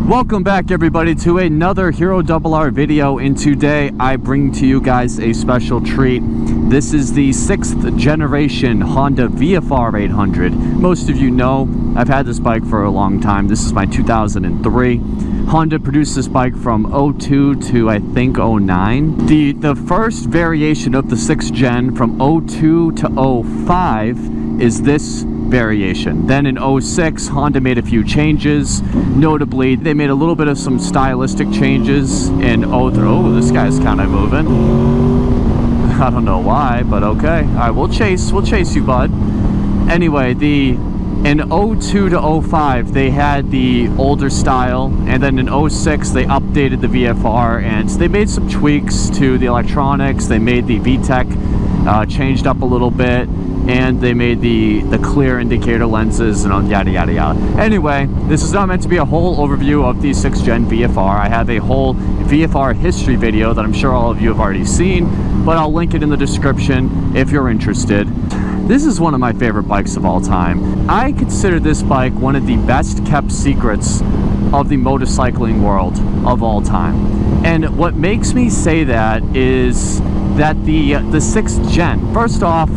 Welcome back everybody to another Hero RR video, and today I bring to you guys a special treat. This is the 6th generation Honda VFR800. Most of you know I've had this bike for a long time. This is my 2003. Honda produced this bike from 02 to I think 09. The first variation of the 6th gen from 02 to 05 is this variation. Then in 06, Honda made a few changes. Notably, they made a little bit of some stylistic changes in 03. Oh, this guy's kind of moving. I don't know why, but okay. All right, we'll chase you, bud. Anyway, in 02 to 05, they had the older style, and then in 06, they updated the VFR, and they made some tweaks to the electronics. They made the VTEC changed up a little bit, and they made the clear indicator lenses and yada yada yada. Anyway, this is not meant to be a whole overview of the 6th gen VFR. I have a whole VFR history video that I'm sure all of you have already seen, but I'll link it in the description if you're interested. This is one of my favorite bikes of all time. I consider this bike one of the best kept secrets of the motorcycling world of all time. And what makes me say that is that the 6th gen, first off,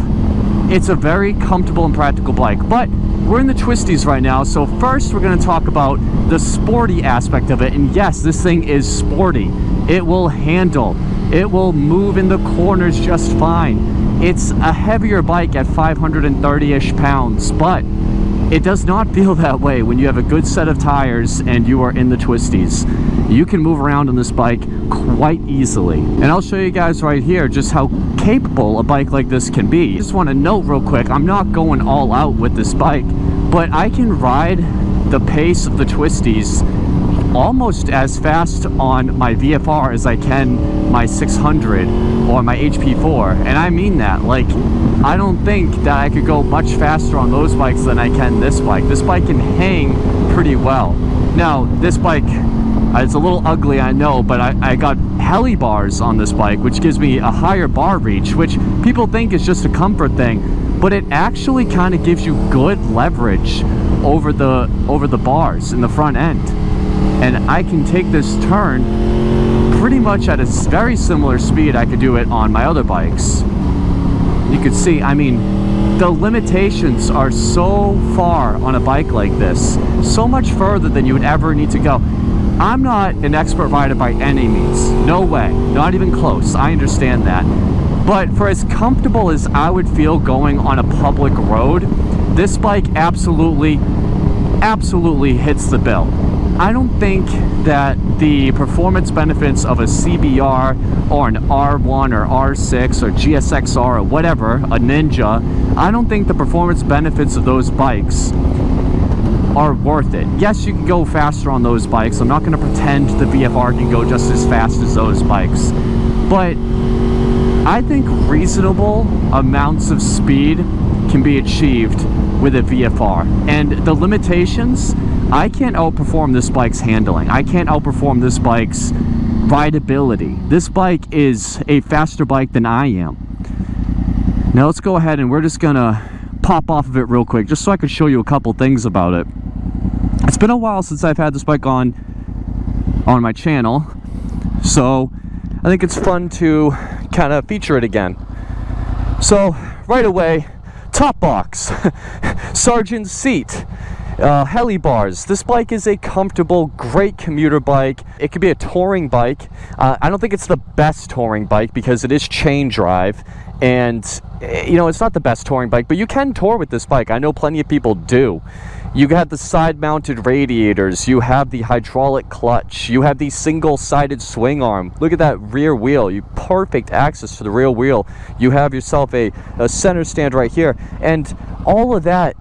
it's a very comfortable and practical bike, but we're in the twisties right now, so first we're going to talk about the sporty aspect of it. And yes, this thing is sporty. It will handle, it will move in the corners just fine. It's a heavier bike at 530-ish pounds, but it does not feel that way when you have a good set of tires and you are in the twisties. You can move around on this bike quite easily. And I'll show you guys right here just how capable a bike like this can be. Just want to note real quick, I'm not going all out with this bike, but I can ride the pace of the twisties almost as fast on my VFR as I can my 600 or my HP4. And I mean that, like, I don't think that I could go much faster on those bikes than I can this bike. This bike can hang pretty well. Now, this bike, it's a little ugly, I know, but I got heli bars on this bike, which gives me a higher bar reach, which people think is just a comfort thing, but it actually kind of gives you good leverage over the bars in the front end. And I can take this turn pretty much at a very similar speed I could do it on my other bikes. You could see, I mean, the limitations are so far on a bike like this, so much further than you would ever need to go. I'm not an expert rider by any means, no way, not even close, I understand that. But for as comfortable as I would feel going on a public road, this bike absolutely hits the bill. I don't think that the performance benefits of a CBR or an R1 or R6 or GSXR or whatever, a Ninja, I don't think the performance benefits of those bikes are worth it. Yes, you can go faster on those bikes. I'm not going to pretend the VFR can go just as fast as those bikes, but I think reasonable amounts of speed can be achieved with a VFR. And the limitations, I can't outperform this bike's handling. I can't outperform this bike's rideability. This bike is a faster bike than I am. Now let's go ahead and we're just gonna pop off of it real quick just so I could show you a couple things about it. It's been a while since I've had this bike on my channel, so I think it's fun to kind of feature it again. So right away, top box, sergeant's seat, heli bars. This bike is a comfortable, great commuter bike. It could be a touring bike. I don't think it's the best touring bike because it is chain drive, and you know, it's not the best touring bike, but you can tour with this bike. I know plenty of people do. You have the side-mounted radiators, you have the hydraulic clutch, you have the single-sided swing arm. Look at that rear wheel, you perfect access to the rear wheel. You have yourself a center stand right here, and all of that,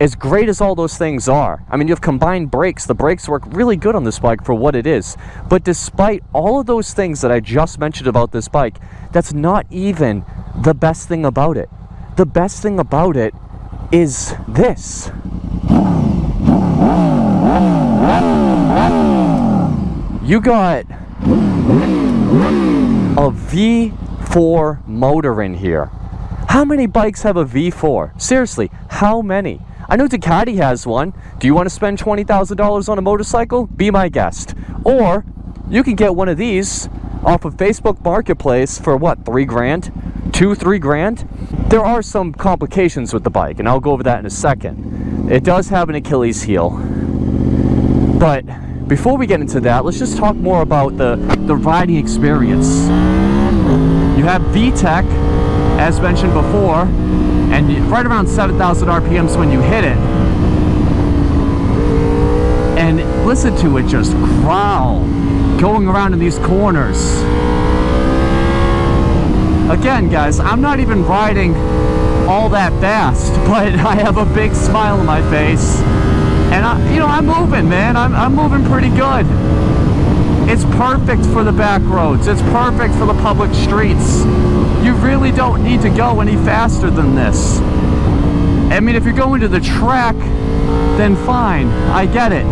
as great as all those things are, I mean, you have combined brakes. The brakes work really good on this bike for what it is. But despite all of those things that I just mentioned about this bike, that's not even the best thing about it. The best thing about it is this. You got a V4 motor in here. How many bikes have a V4? Seriously, how many? I know Ducati has one. Do you want to spend $20,000 on a motorcycle? Be my guest. Or you can get one of these off of Facebook Marketplace for what, $3 grand? $2-3 grand? There are some complications with the bike, and I'll go over that in a second. It does have an Achilles heel. But before we get into that, let's just talk more about the riding experience. You have VTEC, as mentioned before, and right around 7,000 RPMs when you hit it. And listen to it just growl, going around in these corners. Again, guys, I'm not even riding all that fast, but I have a big smile on my face. And I'm moving, man. I'm moving pretty good. It's perfect for the back roads. It's perfect for the public streets. You really don't need to go any faster than this. I mean, if you're going to the track, then fine. I get it.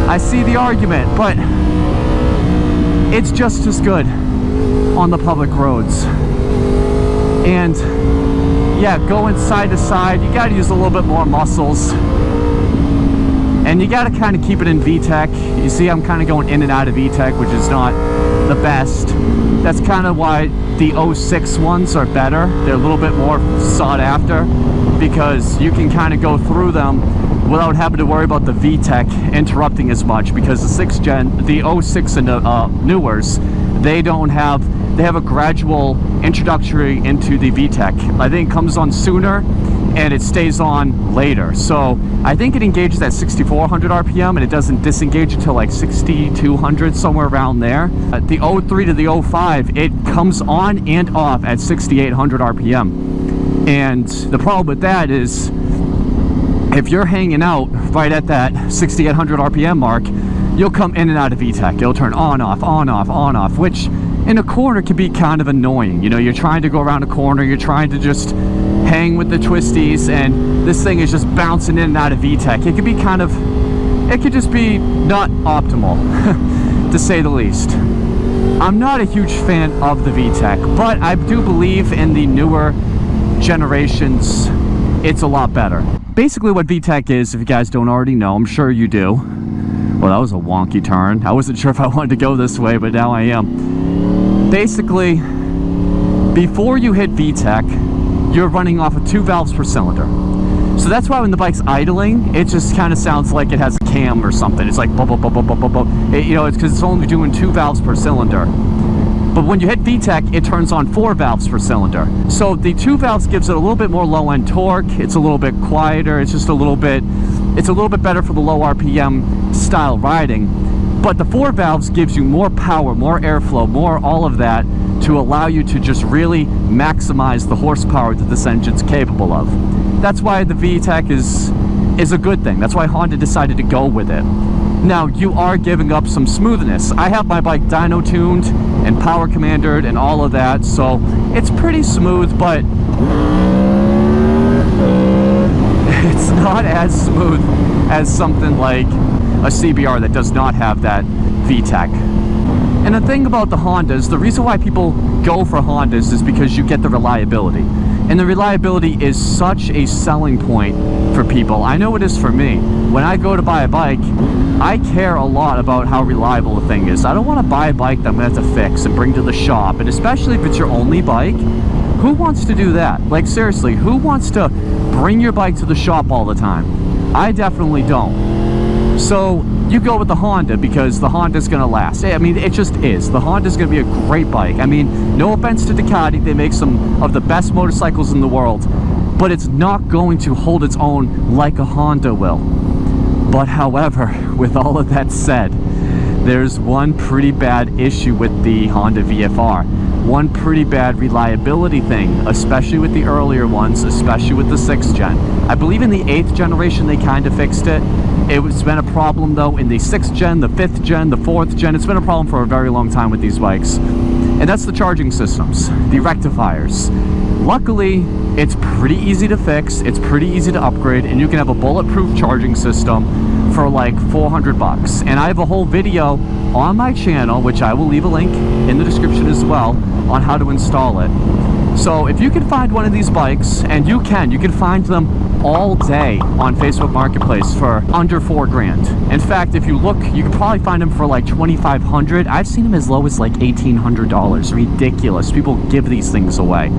I see the argument, but it's just as good on the public roads. And yeah, going side to side, you got to use a little bit more muscles. And you got to kind of keep it in VTEC. You see I'm kind of going in and out of VTEC, which is not the best. That's kind of why the 06 ones are better. They're a little bit more sought after because you can kind of go through them without having to worry about the VTEC interrupting as much, because the 6th gen, the 06 and newers, they have a gradual introductory into the VTEC. I think it comes on sooner and it stays on later. So I think it engages at 6,400 RPM and it doesn't disengage until like 6,200, somewhere around there. The 03 to the 05, it comes on and off at 6,800 RPM. And the problem with that is, if you're hanging out right at that 6,800 RPM mark, you'll come in and out of VTEC. It'll turn on, off, on, off, on, off, which in a corner can be kind of annoying. You know, you're trying to go around a corner, you're trying to just hang with the twisties, and this thing is just bouncing in and out of VTEC. It could be kind of, it could just be not optimal, to say the least. I'm not a huge fan of the VTEC, but I do believe in the newer generations, it's a lot better. Basically what VTEC is, if you guys don't already know, I'm sure you do. Well, that was a wonky turn. I wasn't sure if I wanted to go this way, but now I am. Basically, before you hit VTEC, you're running off of 2 valves per cylinder. So that's why when the bike's idling, it just kind of sounds like it has a cam or something. It's like bub, bub, bub, bub, bub, bub. It's because it's only doing 2 valves per cylinder. But when you hit VTEC, it turns on 4 valves per cylinder. So the 2 valves gives it a little bit more low-end torque. It's a little bit quieter. It's just a little bit better for the low RPM style riding. But the 4 valves gives you more power, more airflow, more all of that to allow you to just really maximize the horsepower that this engine's capable of. That's why the VTEC is a good thing. That's why Honda decided to go with it. Now, you are giving up some smoothness. I have my bike dyno tuned and power commandered and all of that, so it's pretty smooth, but it's not as smooth as something like a CBR that does not have that VTEC. And the thing about the Hondas, the reason why people go for Hondas is because you get the reliability. And the reliability is such a selling point for people. I know it is for me. When I go to buy a bike, I care a lot about how reliable the thing is. I don't want to buy a bike that I'm going to have to fix and bring to the shop. And especially if it's your only bike, who wants to do that? Like seriously, who wants to bring your bike to the shop all the time? I definitely don't. So you go with the Honda because the Honda's going to last. I mean, it just is. The Honda's going to be a great bike. I mean, no offense to Ducati, they make some of the best motorcycles in the world, but it's not going to hold its own like a Honda will. But however, with all of that said, there's one pretty bad issue with the Honda VFR. One pretty bad reliability thing, especially with the earlier ones, especially with the 6th gen. I believe in the 8th generation they kind of fixed it. It's been a problem though in the 6th gen, the 5th gen, the 4th gen. It's been a problem for a very long time with these bikes. And that's the charging systems, the rectifiers. Luckily, it's pretty easy to fix, it's pretty easy to upgrade, and you can have a bulletproof charging system for like $400. And I have a whole video on my channel, which I will leave a link in the description as well, on how to install it. So if you can find one of these bikes, and you can find them all day on Facebook Marketplace for under $4,000. In fact, if you look, you can probably find them for like $2,500. I've seen them as low as like $1,800. Ridiculous. People give these things away.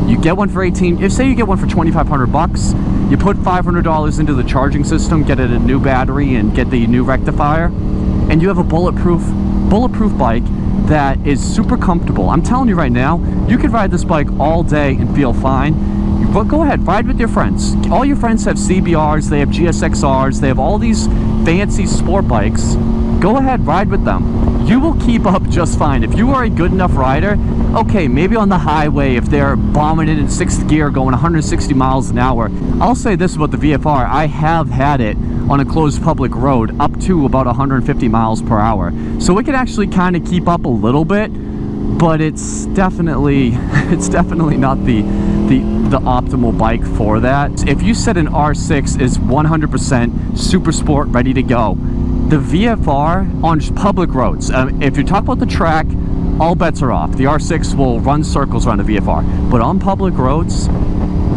You get one for say you get one for 2,500 bucks, you put $500 into the charging system, get it a new battery and get the new rectifier, and you have a bulletproof bike that is super comfortable. I'm telling you right now, you could ride this bike all day and feel fine. But go ahead, ride with your friends. All your friends have CBRs, they have GSXRs, they have all these fancy sport bikes. Go ahead, ride with them. You will keep up just fine. If you are a good enough rider, okay, maybe on the highway, if they're bombing it in 6th gear going 160 miles an hour. I'll say this about the VFR, I have had it on a closed public road up to about 150 miles per hour. So it can actually kind of keep up a little bit, but it's definitely not the optimal bike for that. If you said an R6 is 100% super sport ready to go, the VFR on public roads, if you talk about the track, all bets are off. The R6 will run circles around the VFR, but on public roads,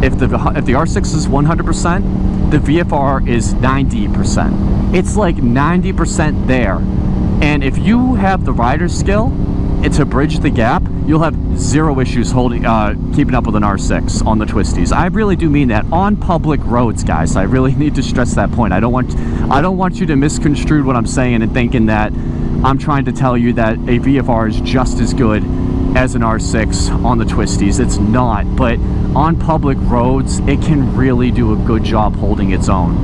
if the R6 is 100%, the VFR is 90%. It's like 90% there. And if you have the rider skill to bridge the gap, you'll have zero issues keeping up with an R6 on the twisties. I really do mean that on public roads, guys. I really need to stress that point. I don't want you to misconstrue what I'm saying and thinking that I'm trying to tell you that a VFR is just as good as an R6 on the twisties. It's not, but on public roads, it can really do a good job holding its own.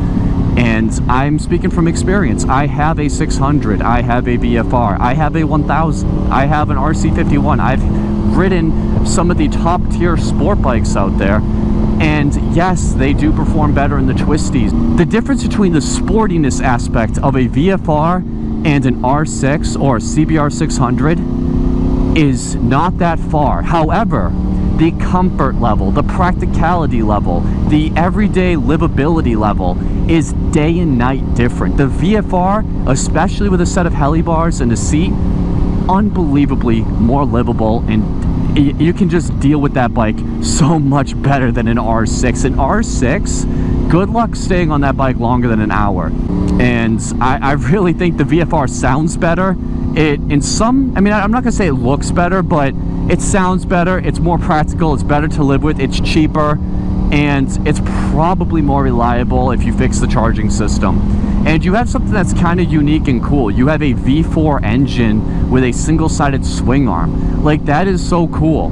And I'm speaking from experience. I have a 600, I have a VFR, I have a 1000, I have an RC51. I've ridden some of the top tier sport bikes out there, and yes, they do perform better in the twisties. The difference between the sportiness aspect of a VFR and an R6 or a CBR 600 is not that far. However, the comfort level, the practicality level, the everyday livability level is day and night different. The VFR, especially with a set of heli bars and a seat, unbelievably more livable, and you can just deal with that bike so much better than an R6. An R6, good luck staying on that bike longer than an hour. And I really think the VFR sounds better. I'm not gonna say it looks better, but it sounds better, it's more practical, it's better to live with, it's cheaper, and it's probably more reliable if you fix the charging system. And you have something that's kind of unique and cool. You have a V4 engine with a single-sided swing arm. Like, that is so cool.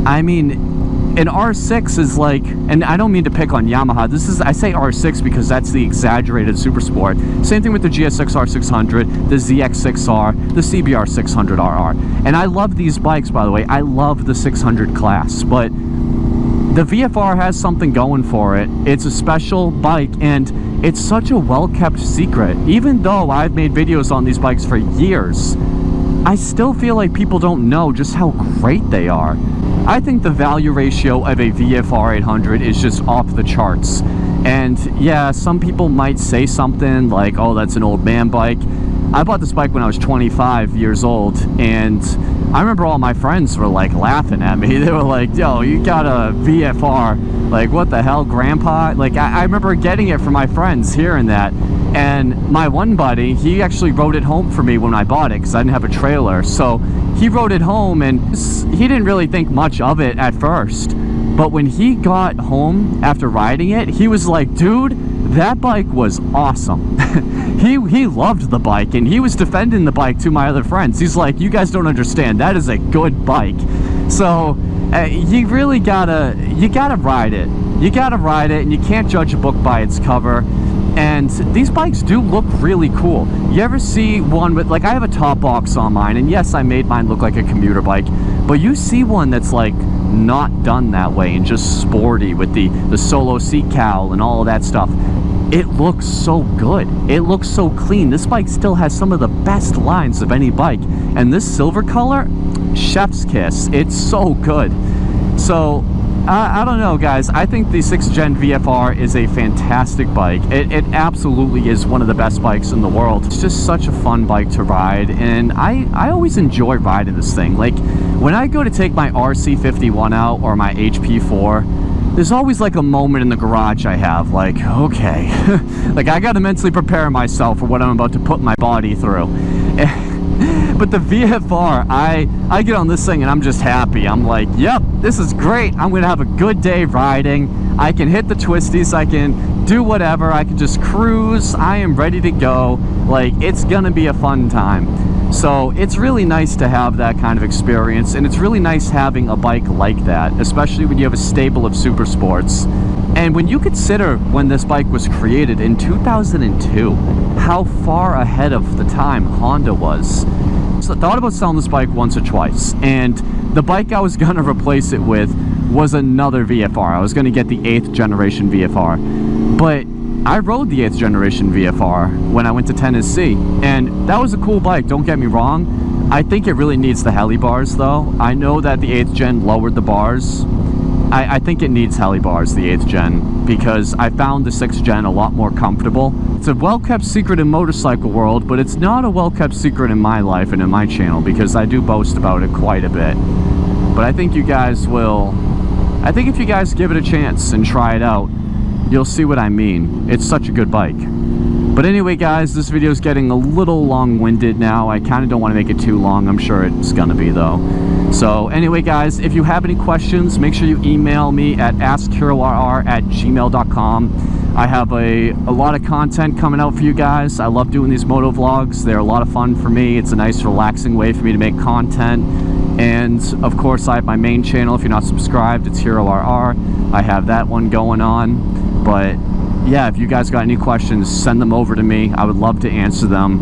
I mean, an R6 is like, and I don't mean to pick on Yamaha, I say R6 because that's the exaggerated super sport. Same thing with the GSXR 600, the ZX6R, the CBR 600RR. And I love these bikes, by the way. I love the 600 class, but the VFR has something going for it. It's a special bike, and it's such a well-kept secret. Even though I've made videos on these bikes for years, I still feel like people don't know just how great they are. I think the value ratio of a VFR800 is just off the charts. And yeah, some people might say something like, oh, that's an old man bike. I bought this bike when I was 25 years old, and I remember all my friends were like laughing at me. They were like, yo, you got a VFR, like what the hell, grandpa? Like, I remember getting it from my friends, hearing that. And my one buddy, he actually rode it home for me when I bought it because I didn't have a trailer. So he rode it home, and he didn't really think much of it at first. But when he got home after riding it, he was like, dude, that bike was awesome. He loved the bike, and he was defending the bike to my other friends. He's like, you guys don't understand, that is a good bike. So you really gotta ride it. You gotta ride it, and you can't judge a book by its cover. And these bikes do look really cool. You ever see one with, like, I have a top box on mine, and yes, I made mine look like a commuter bike, but you see one that's like not done that way and just sporty with the solo seat cowl and all of that stuff. It looks so good. It looks so clean. This bike still has some of the best lines of any bike, and this silver color, chef's kiss. It's so good. So I don't know, guys. I think the 6th Gen VFR is a fantastic bike. It absolutely is one of the best bikes in the world. It's just such a fun bike to ride, and I always enjoy riding this thing. Like, when I go to take my RC51 out or my HP4, there's always like a moment in the garage I have, like, okay, like I gotta mentally prepare myself for what I'm about to put my body through. But the VFR, I get on this thing and I'm just happy. I'm like, yep, this is great. I'm gonna have a good day riding. I can hit the twisties, I can do whatever, I can just cruise. I am ready to go. Like, it's gonna be a fun time. So it's really nice to have that kind of experience, and it's really nice having a bike like that, especially when you have a stable of super sports. And when you consider when this bike was created in 2002, how far ahead of the time Honda was. So I thought about selling this bike once or twice, and the bike I was gonna replace it with was another VFR. I was gonna get the 8th generation VFR, but I rode the 8th generation VFR when I went to Tennessee, and that was a cool bike, don't get me wrong. I think it really needs the heli bars though. I know that the 8th gen lowered the bars. I think it needs heli bars, the 8th gen, because I found the 6th gen a lot more comfortable. It's a well-kept secret in motorcycle world, but it's not a well-kept secret in my life and in my channel, because I do boast about it quite a bit. But I think you guys will, I think if you guys give it a chance and try it out, you'll see what I mean. It's such a good bike. But anyway, guys, this video is getting a little long-winded now. I kind of don't want to make it too long. I'm sure it's gonna be though. So anyway, guys, if you have any questions, make sure you email me at askherorr@gmail.com. I have a lot of content coming out for you guys. I love doing these moto vlogs. They're a lot of fun for me. It's a nice, relaxing way for me to make content. And of course, I have my main channel. If you're not subscribed, it's HeroRR. I have that one going on. But yeah, if you guys got any questions, send them over to me. I would love to answer them.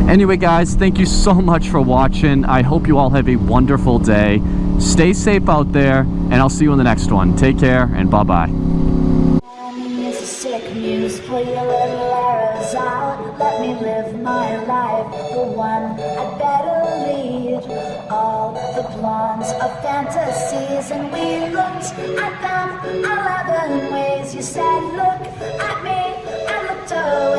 Anyway, guys, thank you so much for watching. I hope you all have a wonderful day. Stay safe out there, and I'll see you in the next one. Take care, and bye-bye. Let me live my life, the one I'd better lead. All the plans of fantasies, and we looked at them 11 ways. You said, look at me, I looked away.